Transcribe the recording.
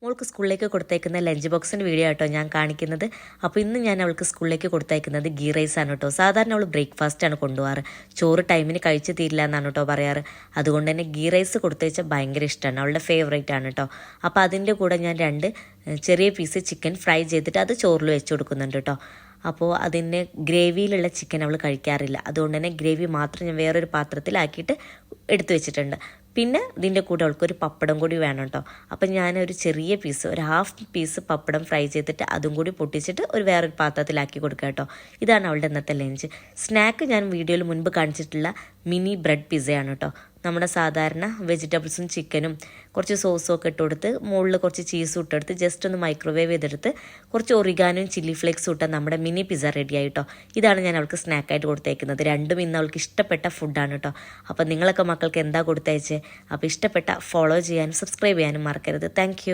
മോൾക്ക് സ്കൂളിലേക്ക് കൊടുത്തയക്കുന്ന ലഞ്ച് ബോക്സിൻ്റെ വീഡിയോ ആട്ടോ ഞാൻ കാണിക്കുന്നത്. അപ്പോൾ ഇന്ന് ഞാൻ അവൾക്ക് സ്കൂളിലേക്ക് കൊടുത്തയക്കുന്നത് ഗീ റൈസ് ആണ് കേട്ടോ. സാധാരണ അവൾ ബ്രേക്ക്ഫാസ്റ്റാണ് കൊണ്ടുപോകാറ്. ചോറ് ടൈമിന് കഴിച്ച് തീരില്ല എന്നാണ് കേട്ടോ പറയാറ്. അതുകൊണ്ട് തന്നെ ഗീ റൈസ് കൊടുത്തയച്ചാൽ ഭയങ്കര ഇഷ്ടമാണ്, അവളുടെ ഫേവറേറ്റ് ആണ് കേട്ടോ. അപ്പോൾ അതിൻ്റെ കൂടെ ഞാൻ 2 ചെറിയ പീസ് ചിക്കൻ ഫ്രൈ ചെയ്തിട്ട് അത് ചോറിൽ വെച്ച് കൊടുക്കുന്നുണ്ട് കേട്ടോ. അപ്പോൾ അതിന് ഗ്രേവിയിലുള്ള ചിക്കൻ അവൾ കഴിക്കാറില്ല. അതുകൊണ്ട് തന്നെ ഗ്രേവി മാത്രം ഞാൻ വേറൊരു പാത്രത്തിലാക്കിയിട്ട് എടുത്തു വെച്ചിട്ടുണ്ട്. പിന്നെ ഇതിൻ്റെ കൂടെ അവൾക്കൊരു പപ്പടം കൂടി വേണം കേട്ടോ. അപ്പം ഞാനൊരു ചെറിയ പീസ്, ഒരു ഹാഫ് പീസ് പപ്പടം ഫ്രൈ ചെയ്തിട്ട് അതും കൂടി പൊട്ടിച്ചിട്ട് വേറൊരു പാത്രത്തിലാക്കി കൊടുക്കുക കേട്ടോ. ഇതാണ് അവളുടെ ഇന്നത്തെ ലഞ്ച്. സ്നാക്ക് ഞാൻ വീഡിയോയിൽ മുൻപ് കാണിച്ചിട്ടുള്ള മിനി ബ്രെഡ് പിസ്സയാണ് കേട്ടോ. നമ്മുടെ സാധാരണ വെജിറ്റബിൾസും ചിക്കനും കുറച്ച് സോസും ഒക്കെ ഇട്ട് കൊടുത്ത് മുകളിൽ കുറച്ച് ചീസും ഇട്ടെടുത്ത് ജസ്റ്റ് ഒന്ന് മൈക്രോവേവ് ചെയ്തെടുത്ത് കുറച്ച് ഒറിഗാനും ചില്ലി ഫ്ലേക്സും ഇട്ടാൽ നമ്മുടെ മിനി പിസ്സ റെഡി ആയിട്ടോ. ഇതാണ് ഞാൻ അവൾക്ക് സ്നാക്കായിട്ട് കൊടുത്തേക്കുന്നത്. രണ്ടും ഇന്ന് അവൾക്ക് ഇഷ്ടപ്പെട്ട ഫുഡാണ് കേട്ടോ. അപ്പോൾ നിങ്ങളൊക്കെ മക്കൾക്ക് എന്താ കൊടുത്തയച്ചേ? അപ്പോൾ ഇഷ്ടപ്പെട്ട ഫോളോ ചെയ്യാനും സബ്സ്ക്രൈബ് ചെയ്യാനും മറക്കരുത്. താങ്ക്